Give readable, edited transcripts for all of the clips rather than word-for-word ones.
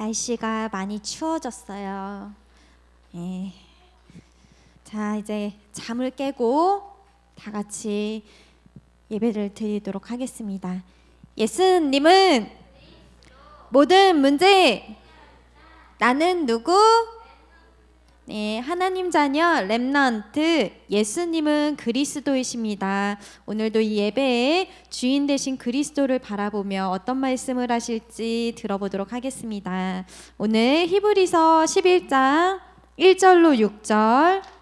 날씨가 많이 추워졌어요. 예. 자, 이제 잠을 깨고 다 같이 예배를 드리도록 하겠습니다. 예수님은 모든 문제 나는 누구? 네, 하나님 자녀 렘넌트 예수님은 그리스도이십니다. 오늘도 이 예배의 주인 되신 그리스도를 바라보며 어떤 말씀을 하실지 들어보도록 하겠습니다. 오늘 히브리서 11장 1절로 6절.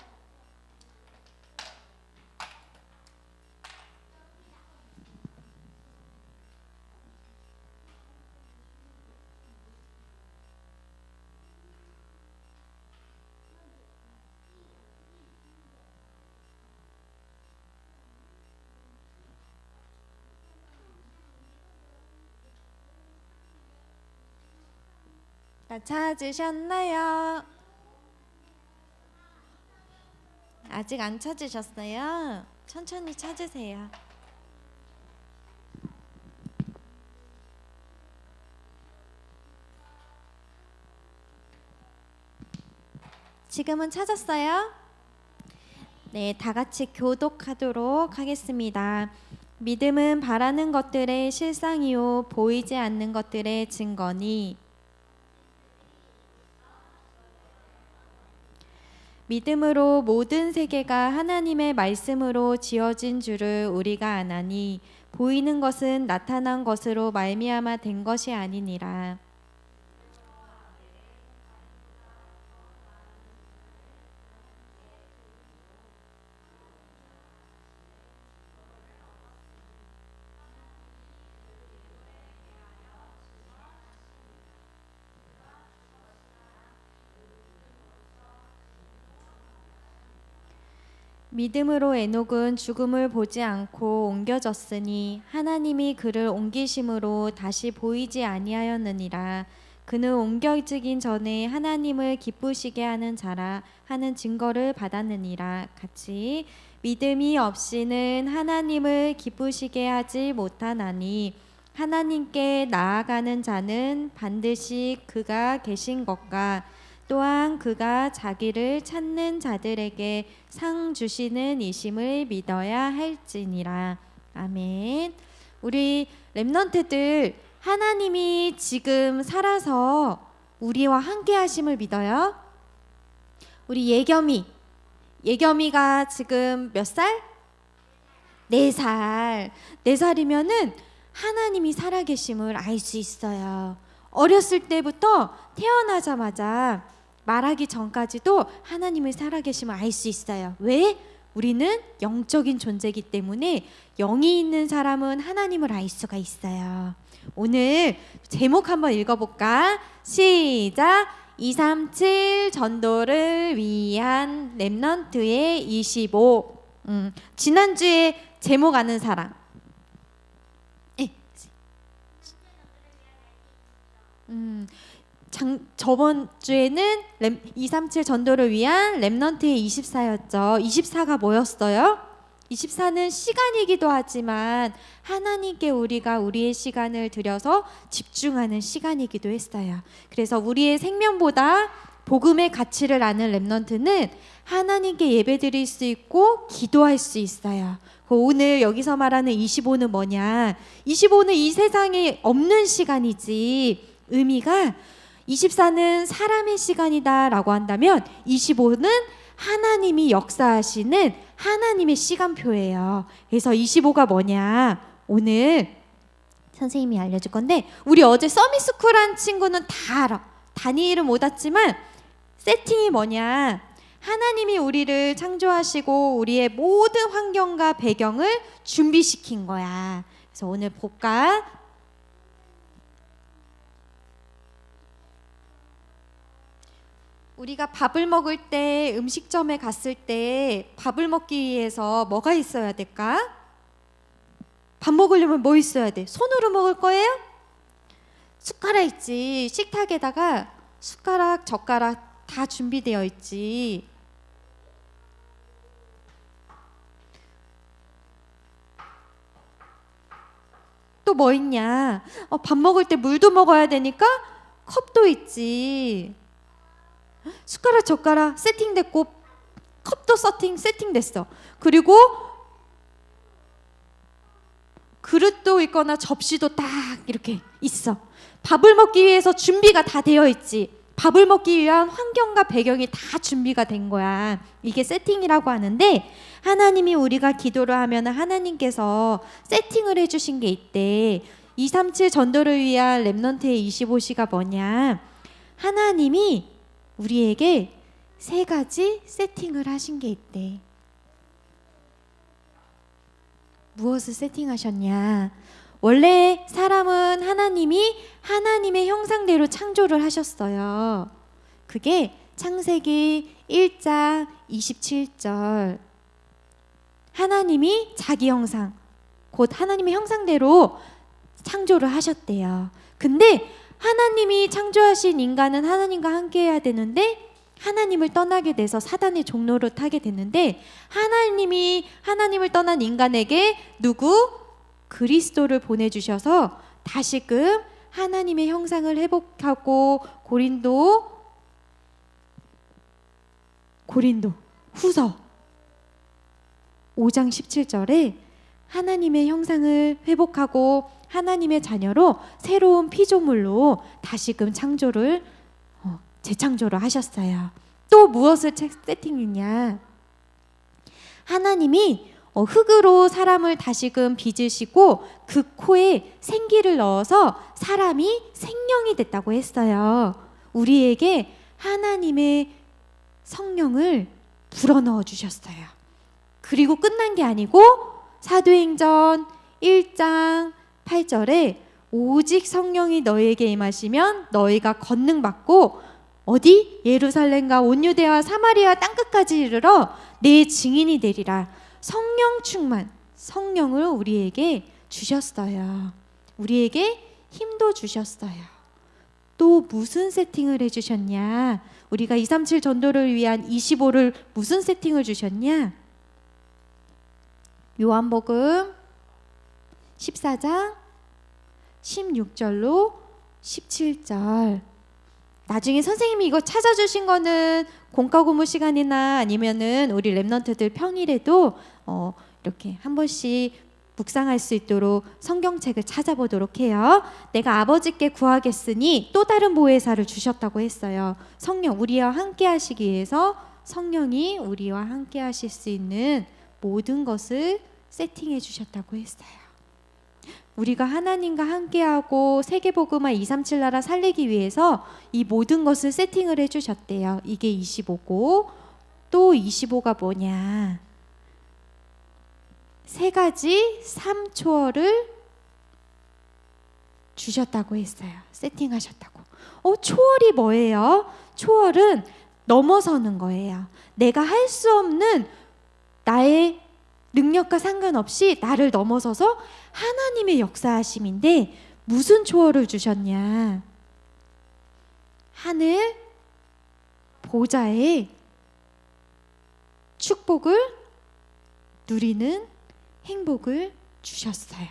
다 찾으셨나요? 아직 안 찾으셨어요? 천천히 찾으세요. 지금은 찾았어요? 네, 다 같이 교독하도록 하겠습니다. 믿음은 바라는 것들의 실상이요 보이지 않는 것들의 증거니 믿음으로 모든 세계가 하나님의 말씀으로 지어진 줄을 우리가 아나니 보이는 것은 나타난 것으로 말미암아 된 것이 아니니라. 믿음으로 에녹은 죽음을 보지 않고 옮겨졌으니 하나님이 그를 옮기심으로 다시 보이지 아니하였느니라. 그는 옮겨지긴 전에 하나님을 기쁘시게 하는 자라 하는 증거를 받았느니라. 같이 믿음이 없이는 하나님을 기쁘시게 하지 못하나니 하나님께 나아가는 자는 반드시 그가 계신 것과 또한 그가 자기를 찾는 자들에게 상 주시는 이심을 믿어야 할지니라. 아멘. 우리 렘넌트들 하나님이 지금 살아서 우리와 함께 하심을 믿어요? 우리 예겸이가 지금 몇 살? 4살. 4살이면은 하나님이 살아계심을 알 수 있어요. 어렸을 때부터 태어나자마자 말하기 전까지도 하나님의 살아계심을 알 수 있어요. 왜? 우리는 영적인 존재이기 때문에 영이 있는 사람은 하나님을 알 수가 있어요. 오늘 제목 한번 읽어볼까? 시작! 237 전도를 위한 렘넌트의 25. 지난주에 제목 아는 사람? 저번 주에는 237 전도를 위한 렘넌트의 24였죠. 24가 뭐였어요? 24는 시간이기도 하지만 하나님께 우리가 우리의 시간을 들여서 집중하는 시간이기도 했어요. 그래서 우리의 생명보다 복음의 가치를 아는 렘넌트는 하나님께 예배드릴 수 있고 기도할 수 있어요. 오늘 여기서 말하는 25는 뭐냐? 25는 이 세상에 없는 시간이지. 의미가 24는 사람의 시간이다 라고 한다면 25는 하나님이 역사하시는 하나님의 시간표예요. 그래서 25가 뭐냐? 오늘 선생님이 알려줄 건데 우리 어제 서밋스쿨한 친구는 다 알아. 단위를 못 왔지만 세팅이 뭐냐? 하나님이 우리를 창조하시고 우리의 모든 환경과 배경을 준비시킨 거야. 그래서 오늘 볼까? 우리가 밥을 먹을 때 음식점에 갔을 때 밥을 먹기 위해서 뭐가 있어야 될까? 밥 먹으려면 뭐 있어야 돼? 손으로 먹을 거예요? 숟가락 있지. 식탁에다가 숟가락, 젓가락 다 준비되어 있지. 또 뭐 있냐? 밥 먹을 때 물도 먹어야 되니까 컵도 있지. 숟가락 젓가락 세팅됐고 컵도 세팅됐어. 그리고 그릇도 있거나 접시도 딱 이렇게 있어. 밥을 먹기 위해서 준비가 다 되어 있지. 밥을 먹기 위한 환경과 배경이 다 준비가 된 거야. 이게 세팅이라고 하는데, 하나님이 우리가 기도를 하면 하나님께서 세팅을 해주신 게 있대. 237 전도를 위한 렘넌트의 25시가 뭐냐, 하나님이 우리에게 3가지 세팅을 하신 게 있대. 무엇을 세팅하셨냐? 원래 사람은 하나님이 하나님의 형상대로 창조를 하셨어요. 그게 창세기 1장 27절. 하나님이 자기 형상, 곧 하나님의 형상대로 창조를 하셨대요. 근데 하나님이 창조하신 인간은 하나님과 함께 해야 되는데, 하나님을 떠나게 돼서 사단의 종로를 타게 됐는데, 하나님이 하나님을 떠난 인간에게 누구? 그리스도를 보내주셔서 다시금 하나님의 형상을 회복하고, 고린도 후서 5장 17절에 하나님의 형상을 회복하고 하나님의 자녀로 새로운 피조물로 다시금 재창조를 하셨어요. 또 무엇을 세팅했냐? 하나님이 흙으로 사람을 다시금 빚으시고 그 코에 생기를 넣어서 사람이 생명이 됐다고 했어요. 우리에게 하나님의 성령을 불어넣어 주셨어요. 그리고 끝난 게 아니고 사도행전 1장 8절에 오직 성령이 너희에게 임하시면 너희가 권능 받고 어디? 예루살렘과 온 유대와 사마리아 땅끝까지 이르러 내 증인이 되리라. 성령 충만, 성령을 우리에게 주셨어요. 우리에게 힘도 주셨어요. 또 무슨 세팅을 해주셨냐? 우리가 237 전도를 위한 25를 무슨 세팅을 주셨냐? 요한복음 14장 16절로 17절. 나중에 선생님이 이거 찾아주신 거는 공과 고무 시간이나 아니면은 우리 렘넌트들 평일에도 이렇게 한 번씩 묵상할 수 있도록 성경책을 찾아보도록 해요. 내가 아버지께 구하겠으니 또 다른 보혜사를 주셨다고 했어요. 성령, 우리와 함께 하시기 위해서 성령이 우리와 함께 하실 수 있는 모든 것을 세팅해 주셨다고 했어요. 우리가 하나님과 함께하고 세계복음화 237 나라 살리기 위해서 이 모든 것을 세팅을 해주셨대요. 이게 25고, 또 25가 뭐냐? 3가지 3초월을 주셨다고 했어요. 세팅하셨다고. 초월이 뭐예요? 초월은 넘어서는 거예요. 내가 할 수 없는 나의 능력과 상관없이 나를 넘어서서 하나님의 역사하심인데, 무슨 초월을 주셨냐? 하늘 보좌의 축복을 누리는 행복을 주셨어요.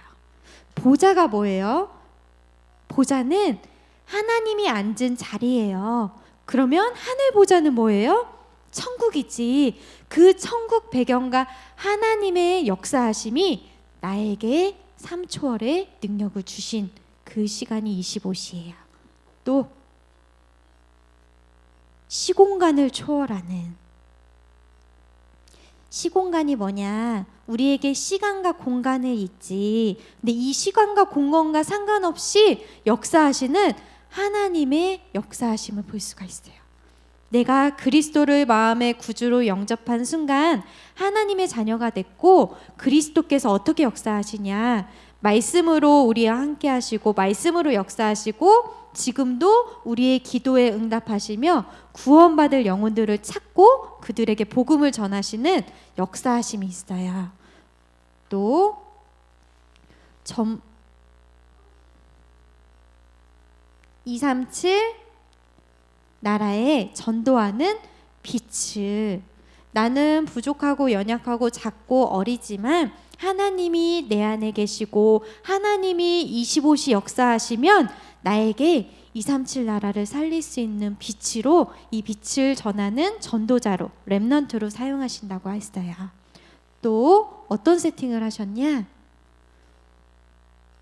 보좌가 뭐예요? 보좌는 하나님이 앉은 자리예요. 그러면 하늘 보좌는 뭐예요? 천국이지. 그 천국 배경과 하나님의 역사하심이 나에게 3초월의 능력을 주신 그 시간이 25시예요. 또 시공간을 초월하는, 시공간이 뭐냐? 우리에게 시간과 공간을 있지. 근데 이 시간과 공간과 상관없이 역사하시는 하나님의 역사하심을 볼 수가 있어요. 내가 그리스도를 마음의 구주로 영접한 순간 하나님의 자녀가 됐고, 그리스도께서 어떻게 역사하시냐? 말씀으로 우리와 함께 하시고 말씀으로 역사하시고 지금도 우리의 기도에 응답하시며 구원받을 영혼들을 찾고 그들에게 복음을 전하시는 역사하심이 있어요. 또 237 나라에 전도하는 빛을, 나는 부족하고 연약하고 작고 어리지만 하나님이 내 안에 계시고 하나님이 25시 역사하시면 나에게 237 나라를 살릴 수 있는 빛으로 이 빛을 전하는 전도자로 렘넌트로 사용하신다고 했어요. 또 어떤 세팅을 하셨냐?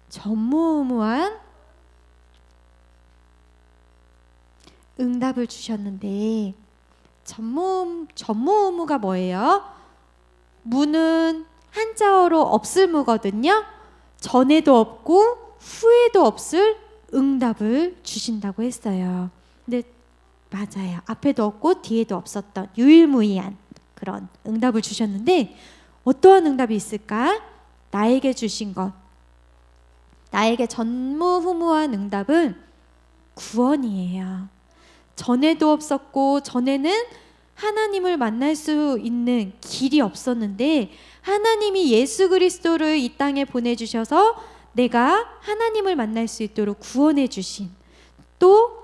전무후무한 응답을 주셨는데 전무후무가 뭐예요? 무는 한자어로 없을 무거든요. 전에도 없고 후에도 없을 응답을 주신다고 했어요. 근데 맞아요. 앞에도 없고 뒤에도 없었던 유일무이한 그런 응답을 주셨는데 어떠한 응답이 있을까? 나에게 주신 것. 나에게 전무후무한 응답은 구원이에요. 전에도 없었고 전에는 하나님을 만날 수 있는 길이 없었는데 하나님이 예수 그리스도를 이 땅에 보내주셔서 내가 하나님을 만날 수 있도록 구원해 주신, 또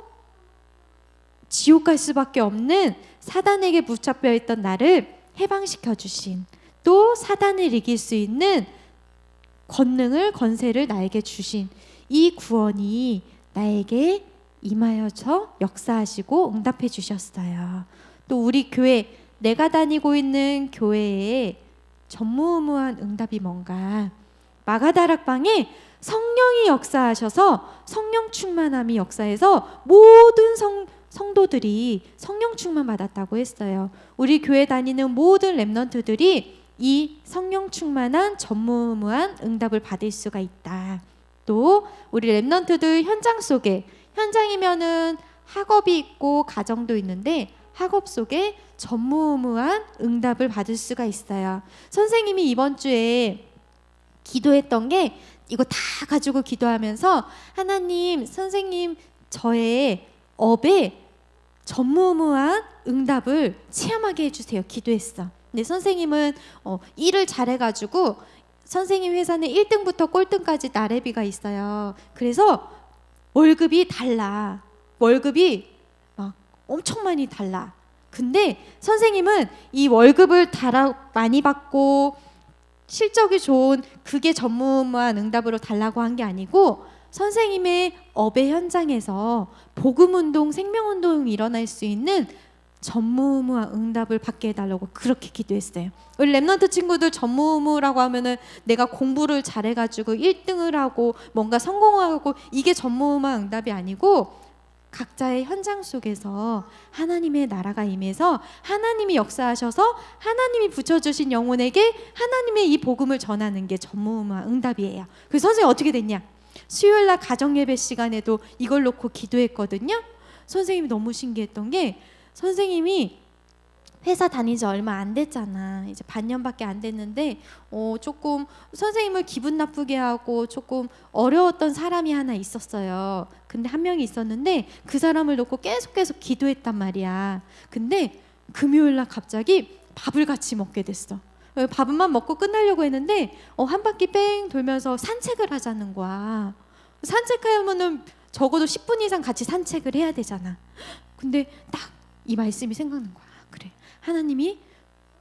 지옥 갈 수밖에 없는 사단에게 붙잡혀 있던 나를 해방시켜 주신, 또 사단을 이길 수 있는 권세를 나에게 주신 이 구원이 나에게 임하여서 역사하시고 응답해 주셨어요. 또 우리 교회, 내가 다니고 있는 교회에 전무후무한 응답이 뭔가? 마가다락방에 성령이 역사하셔서 성령 충만함이 역사해서 모든 성도들이 성령 충만 받았다고 했어요. 우리 교회 다니는 모든 렘넌트들이 이 성령 충만한 전무후무한 응답을 받을 수가 있다. 또 우리 렘넌트들 현장 속에, 현장이면은 학업이 있고 가정도 있는데 학업 속에 전무후무한 응답을 받을 수가 있어요. 선생님이 이번 주에 기도했던 게 이거 다 가지고 기도하면서 하나님, 선생님 저의 업에 전무후무한 응답을 체험하게 해주세요 기도했어. 근데 선생님은 일을 잘해가지고 선생님 회사는 1등부터 꼴등까지 나래비가 있어요. 그래서 월급이 달라. 월급이 막 엄청 많이 달라. 근데 선생님은 이 월급을 많이 받고 실적이 좋은 그게 전무후무한 응답으로 달라고 한 게 아니고 선생님의 업의 현장에서 복음운동, 생명운동이 일어날 수 있는 전무후무한 응답을 받게 해달라고 그렇게 기도했어요. 우리 렘넌트 친구들 전무후무라고 하면은 내가 공부를 잘해가지고 1등을 하고 뭔가 성공하고 이게 전무후무한 응답이 아니고 각자의 현장 속에서 하나님의 나라가 임해서 하나님이 역사하셔서 하나님이 붙여주신 영혼에게 하나님의 이 복음을 전하는 게 전무후무한 응답이에요. 그래서 선생님 어떻게 됐냐? 수요일날 가정예배 시간에도 이걸 놓고 기도했거든요. 선생님이 너무 신기했던 게 선생님이 회사 다닌 지 얼마 안 됐잖아. 이제 반년밖에 안 됐는데 조금 선생님을 기분 나쁘게 하고 조금 어려웠던 사람이 하나 있었어요. 근데 한 명이 있었는데 그 사람을 놓고 계속 기도했단 말이야. 근데 금요일날 갑자기 밥을 같이 먹게 됐어. 밥만 먹고 끝나려고 했는데 한 바퀴 뺑 돌면서 산책을 하자는 거야. 산책하면은 적어도 10분 이상 같이 산책을 해야 되잖아. 근데 딱 이 말씀이 생각난 거야. 그래, 하나님이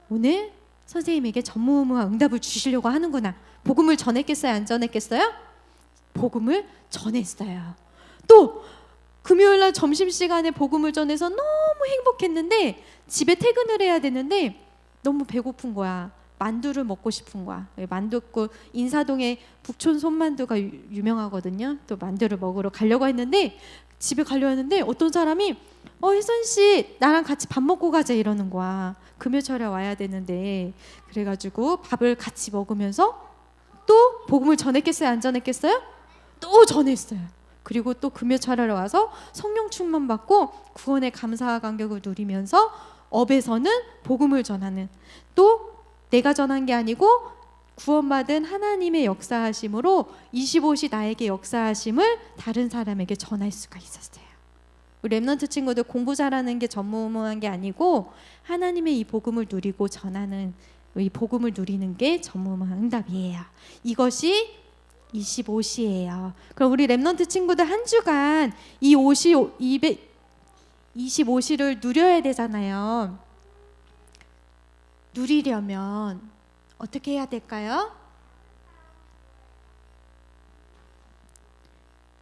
오늘 선생님에게 전무후무한 응답을 주시려고 하는구나. 복음을 전했겠어요? 안 전했겠어요? 복음을 전했어요. 또 금요일날 점심시간에 복음을 전해서 너무 행복했는데 집에 퇴근을 해야 되는데 너무 배고픈 거야. 만두를 먹고 싶은 거야. 만두국 인사동에 북촌 손만두가 유명하거든요. 또 만두를 먹으러 가려고 했는데 집에 가려고 했는데 어떤 사람이 혜선 씨 나랑 같이 밥 먹고 가자 이러는 거야. 금요철에 와야 되는데. 그래가지고 밥을 같이 먹으면서 또 복음을 전했겠어요? 안 전했겠어요? 또 전했어요. 그리고 또 금요철에 와서 성령 충만 받고 구원의 감사와 감격을 누리면서 업에서는 복음을 전하는, 또 내가 전한 게 아니고 구원받은 하나님의 역사하심으로 25시 나에게 역사하심을 다른 사람에게 전할 수가 있었어요. 우리 렘넌트 친구들 공부 잘하는 게 전무후무한 게 아니고 하나님의 이 복음을 누리고 전하는, 이 복음을 누리는 게 전무후무한 응답이에요. 이것이 25시예요. 그럼 우리 렘넌트 친구들 한 주간 이 25시를 누려야 되잖아요. 누리려면 어떻게 해야 될까요?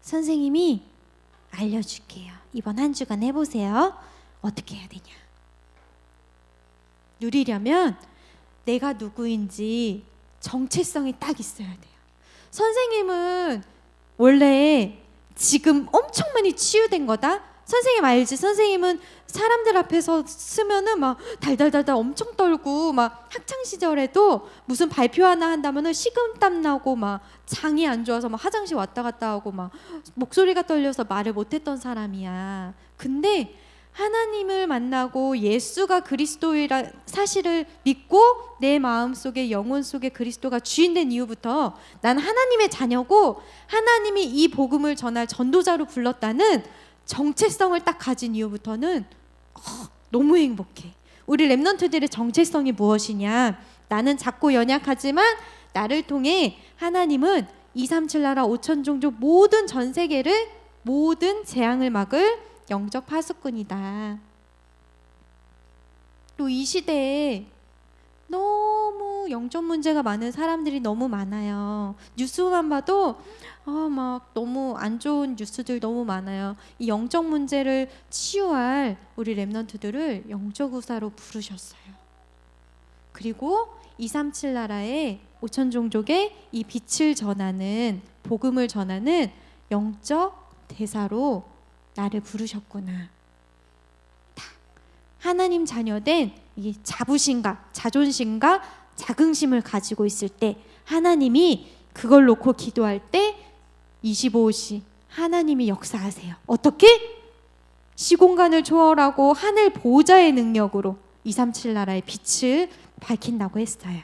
선생님이 알려줄게요. 이번 한 주간 해보세요. 어떻게 해야 되냐? 누리려면 내가 누구인지 정체성이 딱 있어야 돼요. 선생님은 원래 지금 엄청 많이 치유된 거다? 선생님 알지? 선생님은 사람들 앞에서 쓰면은 막 달달달달 엄청 떨고, 막 학창 시절에도 무슨 발표 하나 한다면은 식은땀 나고 막 장이 안 좋아서 막 화장실 왔다 갔다 하고 막 목소리가 떨려서 말을 못했던 사람이야. 근데 하나님을 만나고 예수가 그리스도이라 사실을 믿고 내 마음속에 영혼 속에 그리스도가 주인된 이후부터 난 하나님의 자녀고 하나님이 이 복음을 전할 전도자로 불렀다는 정체성을 딱 가진 이후부터는 너무 행복해. 우리 랩넌트들의 정체성이 무엇이냐? 나는 작고 연약하지만 나를 통해 하나님은 237 나라 5천 종족 모든 전 세계를 모든 재앙을 막을 영적 파수꾼이다. 또 이 시대에 너무 영적 문제가 많은 사람들이 너무 많아요. 뉴스만 봐도 막 너무 안 좋은 뉴스들 너무 많아요. 이 영적 문제를 치유할 우리 랩넌트들을 영적 의사로 부르셨어요. 그리고 237 나라의 5천 종족의 이 빛을 전하는 복음을 전하는 영적 대사로 나를 부르셨구나. 하나님 자녀된 이 자부심과 자존심과 자긍심을 가지고 있을 때 하나님이 그걸 놓고 기도할 때 25시 하나님이 역사하세요. 어떻게? 시공간을 초월하고 하늘 보호자의 능력으로 237 나라의 빛을 밝힌다고 했어요.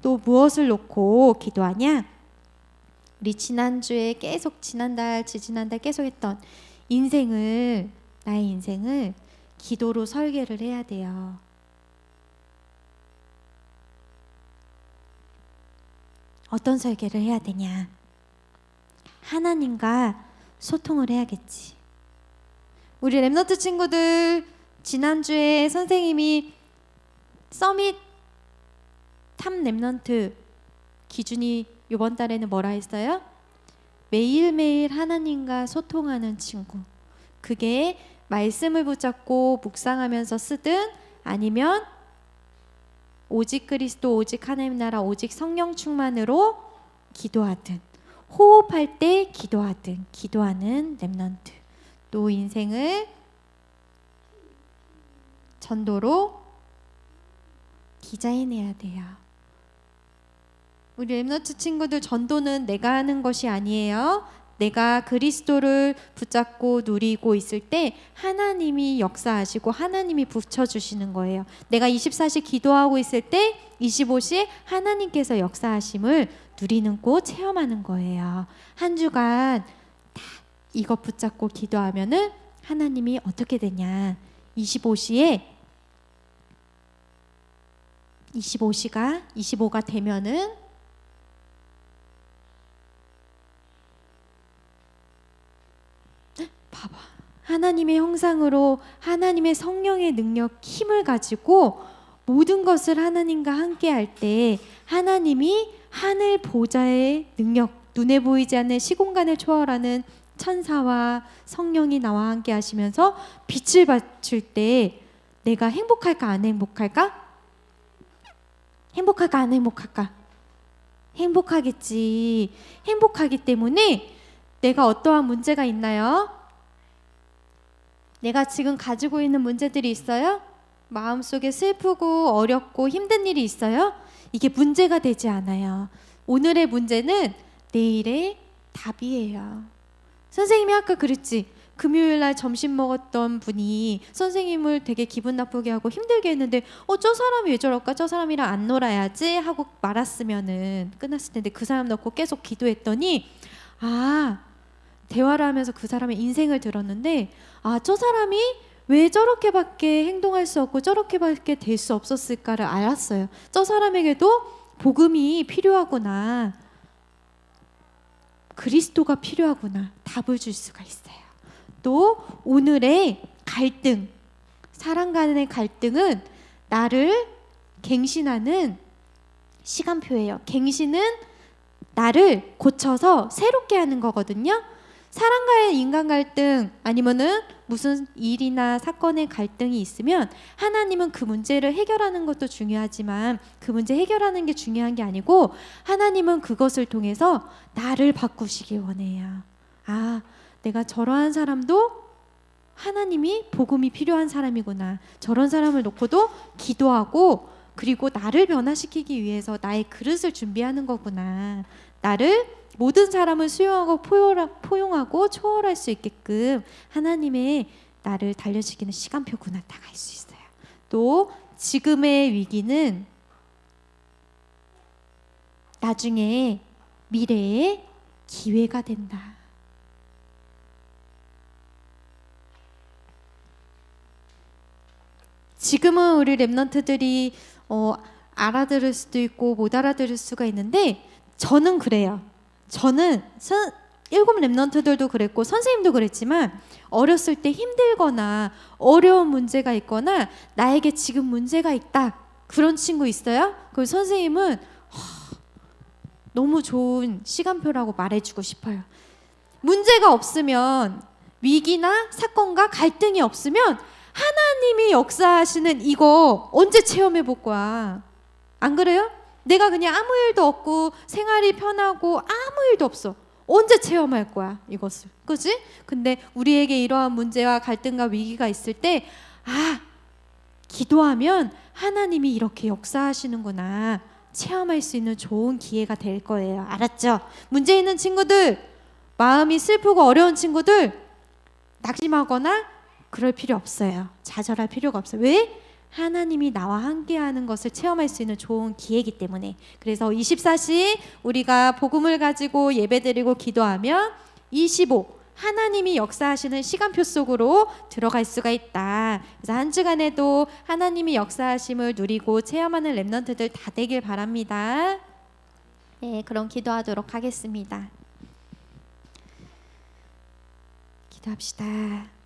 또 무엇을 놓고 기도하냐? 우리 지난주에 계속 지난달 계속 했던 나의 인생을 기도로 설계를 해야 돼요. 어떤 설계를 해야 되냐? 하나님과 소통을 해야겠지. 우리 랩너트 친구들 지난주에 선생님이 서밋 탑 랩너트 기준이 이번 달에는 뭐라 했어요? 매일매일 하나님과 소통하는 친구. 그게 말씀을 붙잡고 묵상하면서 쓰든 아니면 오직 그리스도, 오직 하나님 나라, 오직 성령 충만으로 기도하든 호흡할 때 기도하든 기도하는 랩넌트. 또 인생을 전도로 디자인해야 돼요. 우리 랩넌트 친구들 전도는 내가 하는 것이 아니에요. 내가 그리스도를 붙잡고 누리고 있을 때 하나님이 역사하시고 하나님이 붙여주시는 거예요. 내가 24시 기도하고 있을 때 25시에 하나님께서 역사하심을 누리는 곳 체험하는 거예요. 한 주간 다 이것 붙잡고 기도하면은 하나님이 어떻게 되냐? 25시가 되면은 봐봐. 하나님의 형상으로 하나님의 성령의 능력, 힘을 가지고 모든 것을 하나님과 함께 할 때 하나님이 하늘 보좌의 능력, 눈에 보이지 않는 시공간을 초월하는 천사와 성령이 나와 함께 하시면서 빛을 받칠 때 내가 행복할까 안 행복할까? 행복할까 안 행복할까? 행복하겠지. 행복하기 때문에 내가 어떠한 문제가 있나요? 내가 지금 가지고 있는 문제들이 있어요? 마음속에 슬프고 어렵고 힘든 일이 있어요? 이게 문제가 되지 않아요. 오늘의 문제는 내일의 답이에요. 선생님이 아까 그랬지. 금요일날 점심 먹었던 분이 선생님을 되게 기분 나쁘게 하고 힘들게 했는데 저 사람이 왜 저럴까? 저 사람이랑 안 놀아야지 하고 말았으면은 끝났을 텐데 그 사람 놓고 계속 기도했더니 대화를 하면서 그 사람의 인생을 들었는데 저 사람이 왜 저렇게밖에 행동할 수 없고 저렇게밖에 될 수 없었을까를 알았어요. 저 사람에게도 복음이 필요하구나. 그리스도가 필요하구나. 답을 줄 수가 있어요. 또 오늘의 갈등, 사람 간의 갈등은 나를 갱신하는 시간표예요. 갱신은 나를 고쳐서 새롭게 하는 거거든요. 사람과의 인간 갈등 아니면은 무슨 일이나 사건의 갈등이 있으면 하나님은 그 문제를 해결하는 것도 중요하지만 그 문제 해결하는 게 중요한 게 아니고 하나님은 그것을 통해서 나를 바꾸시길 원해요. 아, 내가 저러한 사람도 하나님이 복음이 필요한 사람이구나. 저런 사람을 놓고도 기도하고 그리고 나를 변화시키기 위해서 나의 그릇을 준비하는 거구나. 나를 모든 사람을 수용하고 포용하고 초월할 수 있게끔 하나님의 나를 달려지기는 시간표구나 다 알 수 있어요. 또 지금의 위기는 나중에 미래의 기회가 된다. 지금은 우리 랩런트들이 알아들을 수도 있고 못 알아들을 수가 있는데 저는 그래요. 저는 일곱 랩런트들도 그랬고 선생님도 그랬지만 어렸을 때 힘들거나 어려운 문제가 있거나 나에게 지금 문제가 있다 그런 친구 있어요? 그럼 선생님은 너무 좋은 시간표라고 말해주고 싶어요. 문제가 없으면 위기나 사건과 갈등이 없으면 하나님이 역사하시는 이거 언제 체험해 볼 거야? 안 그래요? 내가 그냥 아무 일도 없고 생활이 편하고 아무 일도 없어. 언제 체험할 거야 이것을? 그지? 근데 우리에게 이러한 문제와 갈등과 위기가 있을 때 기도하면 하나님이 이렇게 역사하시는구나 체험할 수 있는 좋은 기회가 될 거예요. 알았죠? 문제 있는 친구들, 마음이 슬프고 어려운 친구들 낙심하거나 그럴 필요 없어요. 좌절할 필요가 없어요. 왜? 하나님이 나와 함께하는 것을 체험할 수 있는 좋은 기회이기 때문에. 그래서 24시 우리가 복음을 가지고 예배드리고 기도하면 25 하나님이 역사하시는 시간표 속으로 들어갈 수가 있다. 그래서 한 주간에도 하나님이 역사하심을 누리고 체험하는 랩런트들 다 되길 바랍니다. 네, 그럼 기도하도록 하겠습니다. 기도합시다.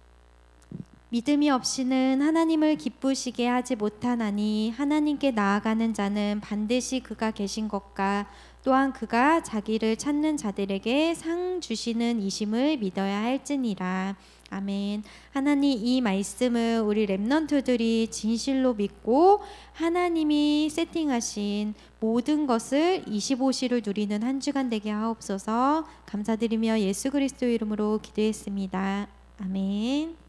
믿음이 없이는 하나님을 기쁘시게 하지 못하나니 하나님께 나아가는 자는 반드시 그가 계신 것과 또한 그가 자기를 찾는 자들에게 상 주시는 이심을 믿어야 할지니라. 아멘. 하나님 이 말씀을 우리 랩런트들이 진실로 믿고 하나님이 세팅하신 모든 것을 25시를 누리는 한 주간 되게 하옵소서. 감사드리며 예수 그리스도 이름으로 기도했습니다. 아멘.